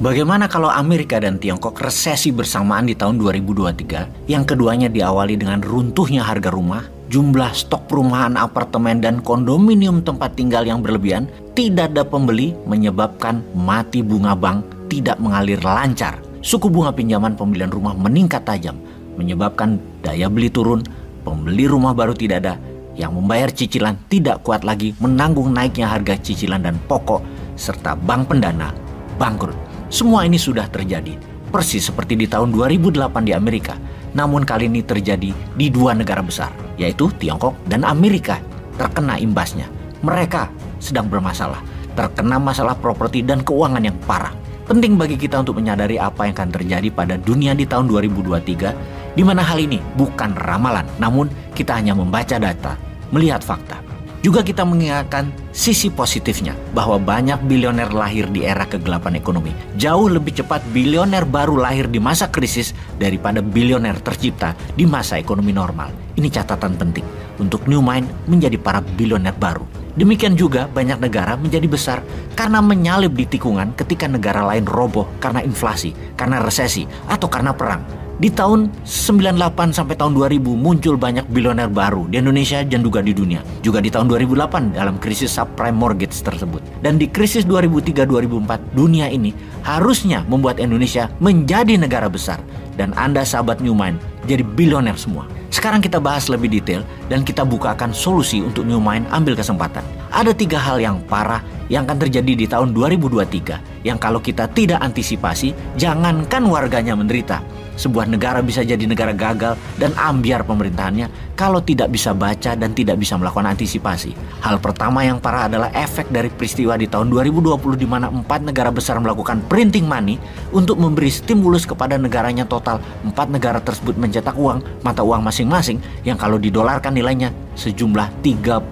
Bagaimana kalau Amerika dan Tiongkok resesi bersamaan di tahun 2023, yang keduanya diawali dengan runtuhnya harga rumah, jumlah stok perumahan, apartemen, dan kondominium tempat tinggal yang berlebihan, tidak ada pembeli, menyebabkan mati bunga bank tidak mengalir lancar. Suku bunga pinjaman pembelian rumah meningkat tajam, menyebabkan daya beli turun, pembeli rumah baru tidak ada, yang membayar cicilan tidak kuat lagi menanggung naiknya harga cicilan dan pokok, serta bank pendana bangkrut. Semua ini sudah terjadi, persis seperti di tahun 2008 di Amerika. Namun kali ini terjadi di dua negara besar, yaitu Tiongkok dan Amerika, terkena imbasnya. Mereka sedang bermasalah, terkena masalah properti dan keuangan yang parah. Penting bagi kita untuk menyadari apa yang akan terjadi pada dunia di tahun 2023, di mana hal ini bukan ramalan, namun kita hanya membaca data, melihat fakta. Juga kita mengingatkan sisi positifnya bahwa banyak bilioner lahir di era kegelapan ekonomi. Jauh lebih cepat bilioner baru lahir di masa krisis daripada bilioner tercipta di masa ekonomi normal. Ini catatan penting untuk New Mind menjadi para bilioner baru. Demikian juga banyak negara menjadi besar karena menyalip di tikungan ketika negara lain roboh karena inflasi, karena resesi, atau karena perang. Di tahun 98 sampai tahun 2000 muncul banyak bilioner baru di Indonesia dan juga di dunia. Juga di tahun 2008 dalam krisis subprime mortgage tersebut. Dan di krisis 2003-2004 dunia ini harusnya membuat Indonesia menjadi negara besar. Dan Anda sahabat New Mind jadi bilioner semua. Sekarang kita bahas lebih detail dan kita bukakan solusi untuk New Mind ambil kesempatan. Ada 3 hal yang parah yang akan terjadi di tahun 2023 yang kalau kita tidak antisipasi, jangankan warganya menderita. Sebuah negara bisa jadi negara gagal dan ambiar pemerintahannya kalau tidak bisa baca dan tidak bisa melakukan antisipasi. Hal pertama yang parah adalah efek dari peristiwa di tahun 2020 di mana 4 negara besar melakukan printing money untuk memberi stimulus kepada negaranya. Total 4 negara tersebut mencetak uang, mata uang masing-masing yang kalau didolarkan nilainya sejumlah 35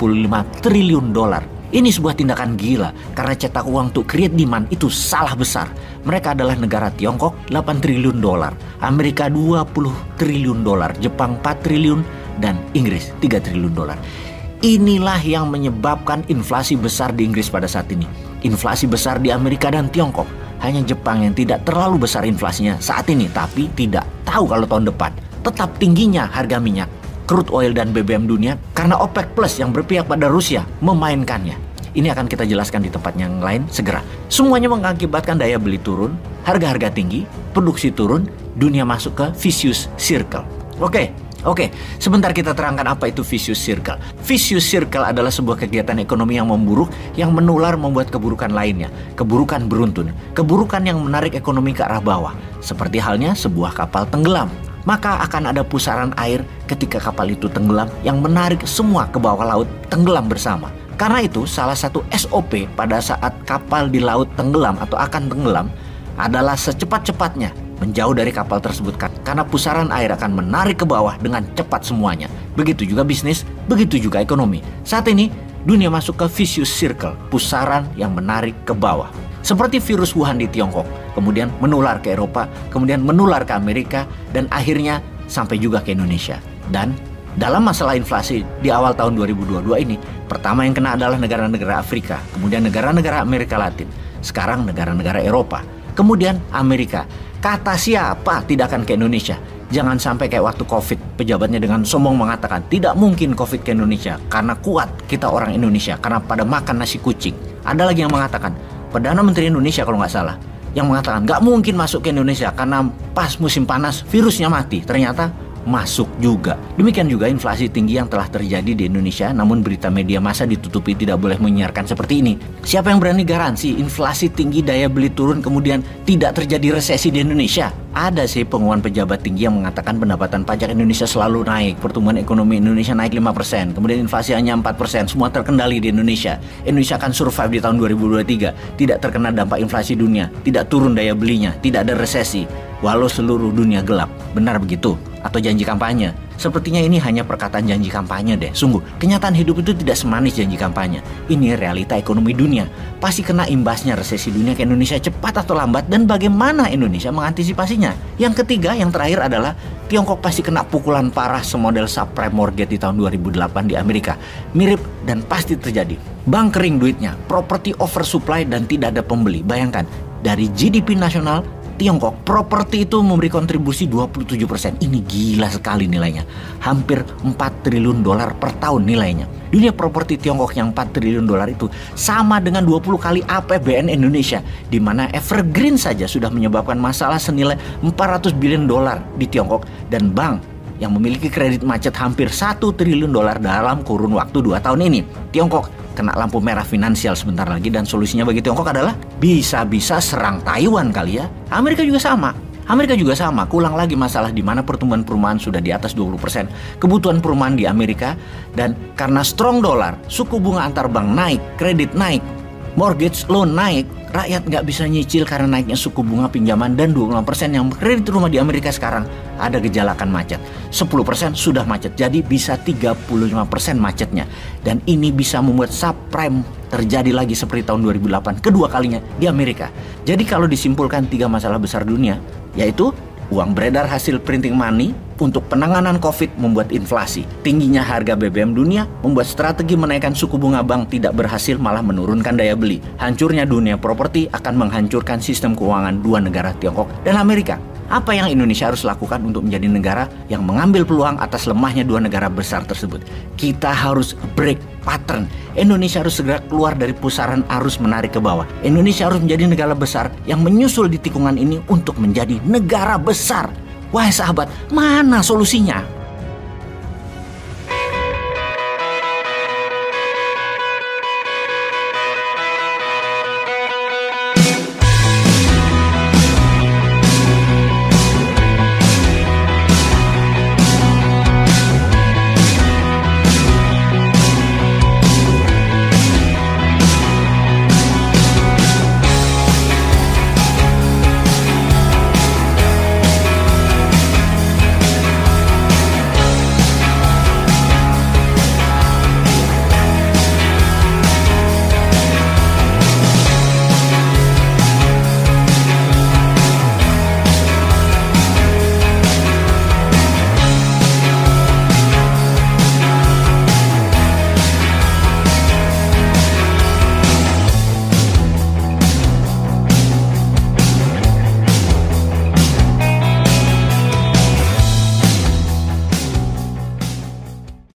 triliun dolar. Ini sebuah tindakan gila karena cetak uang untuk create demand itu salah besar. Mereka adalah negara Tiongkok 8 triliun dolar, Amerika 20 triliun dolar, Jepang 4 triliun, dan Inggris 3 triliun dolar. Inilah yang menyebabkan inflasi besar di Inggris pada saat ini. Inflasi besar di Amerika dan Tiongkok. Hanya Jepang yang tidak terlalu besar inflasinya saat ini, tapi tidak tahu kalau tahun depan. Tetap tingginya harga minyak, crude oil dan BBM dunia karena OPEC Plus yang berpihak pada Rusia memainkannya. Ini akan kita jelaskan di tempat yang lain segera. Semuanya mengakibatkan daya beli turun, harga-harga tinggi, produksi turun, dunia masuk ke vicious circle. Oke, sebentar kita terangkan apa itu vicious circle. Vicious circle adalah sebuah kegiatan ekonomi yang memburuk, yang menular membuat keburukan lainnya. Keburukan beruntun, keburukan yang menarik ekonomi ke arah bawah. Seperti halnya sebuah kapal tenggelam. Maka akan ada pusaran air ketika kapal itu tenggelam yang menarik semua ke bawah laut tenggelam bersama. Karena itu salah satu SOP pada saat kapal di laut tenggelam atau akan tenggelam adalah secepat-cepatnya menjauh dari kapal tersebut karena pusaran air akan menarik ke bawah dengan cepat semuanya. Begitu juga bisnis, begitu juga ekonomi. Saat ini dunia masuk ke vicious circle, pusaran yang menarik ke bawah. Seperti virus Wuhan di Tiongkok, kemudian menular ke Eropa, kemudian menular ke Amerika, dan akhirnya sampai juga ke Indonesia. Dan dalam masalah inflasi di awal tahun 2022 ini, pertama yang kena adalah negara-negara Afrika, kemudian negara-negara Amerika Latin, sekarang negara-negara Eropa, kemudian Amerika. Kata siapa tidak akan ke Indonesia? Jangan sampai kayak waktu COVID, pejabatnya dengan sombong mengatakan tidak mungkin COVID ke Indonesia karena kuat kita orang Indonesia, karena pada makan nasi kucing. Ada lagi yang mengatakan, Perdana Menteri Indonesia kalau nggak salah, yang mengatakan nggak mungkin masuk ke Indonesia karena pas musim panas virusnya mati. Ternyata masuk juga. Demikian juga inflasi tinggi yang telah terjadi di Indonesia, namun berita media massa ditutupi tidak boleh menyiarkan seperti ini. Siapa yang berani garansi inflasi tinggi, daya beli turun, kemudian tidak terjadi resesi di Indonesia? Ada sih pengumuman pejabat tinggi yang mengatakan pendapatan pajak Indonesia selalu naik, pertumbuhan ekonomi Indonesia naik 5%, kemudian inflasi hanya 4%, semua terkendali di Indonesia. Indonesia akan survive di tahun 2023, tidak terkena dampak inflasi dunia, tidak turun daya belinya, tidak ada resesi, walau seluruh dunia gelap. Benar begitu? Atau janji kampanye? Sepertinya ini hanya perkataan janji kampanye deh. Sungguh, kenyataan hidup itu tidak semanis janji kampanye. Ini realita ekonomi dunia. Pasti kena imbasnya resesi dunia ke Indonesia cepat atau lambat, dan bagaimana Indonesia mengantisipasinya. Yang ketiga, yang terakhir adalah Tiongkok pasti kena pukulan parah semodel subprime mortgage di tahun 2008 di Amerika. Mirip dan pasti terjadi. Bank kering duitnya, properti oversupply dan tidak ada pembeli. Bayangkan, dari GDP nasional Tiongkok, properti itu memberi kontribusi 27%. Ini gila sekali nilainya. Hampir 4 triliun dolar per tahun nilainya. Dunia properti Tiongkok yang 4 triliun dolar itu sama dengan 20 kali APBN Indonesia, di mana Evergreen saja sudah menyebabkan masalah senilai 400 billion dolar di Tiongkok, dan bank yang memiliki kredit macet hampir 1 triliun dolar dalam kurun waktu 2 tahun ini. Tiongkok kena lampu merah finansial sebentar lagi, dan solusinya bagi Tiongkok adalah bisa-bisa serang Taiwan kali ya. Amerika juga sama, kulang lagi masalah di mana pertumbuhan perumahan sudah di atas 20%, kebutuhan perumahan di Amerika, dan karena strong dollar, suku bunga antar bank naik, kredit naik, mortgage loan naik, rakyat nggak bisa nyicil karena naiknya suku bunga pinjaman, dan 25% yang kredit rumah di Amerika sekarang ada gejala akan macet. 10% sudah macet, jadi bisa 35% macetnya. Dan ini bisa membuat subprime terjadi lagi seperti tahun 2008, kedua kalinya di Amerika. Jadi kalau disimpulkan 3 masalah besar dunia, yaitu uang beredar hasil printing money untuk penanganan COVID membuat inflasi, tingginya harga BBM dunia membuat strategi menaikkan suku bunga bank tidak berhasil, malah menurunkan daya beli. Hancurnya dunia properti akan menghancurkan sistem keuangan 2 negara, Tiongkok dan Amerika. Apa yang Indonesia harus lakukan untuk menjadi negara yang mengambil peluang atas lemahnya 2 negara besar tersebut? Kita harus break pattern. Indonesia harus segera keluar dari pusaran arus menarik ke bawah. Indonesia harus menjadi negara besar yang menyusul di tikungan ini untuk menjadi negara besar. Wahai sahabat, mana solusinya?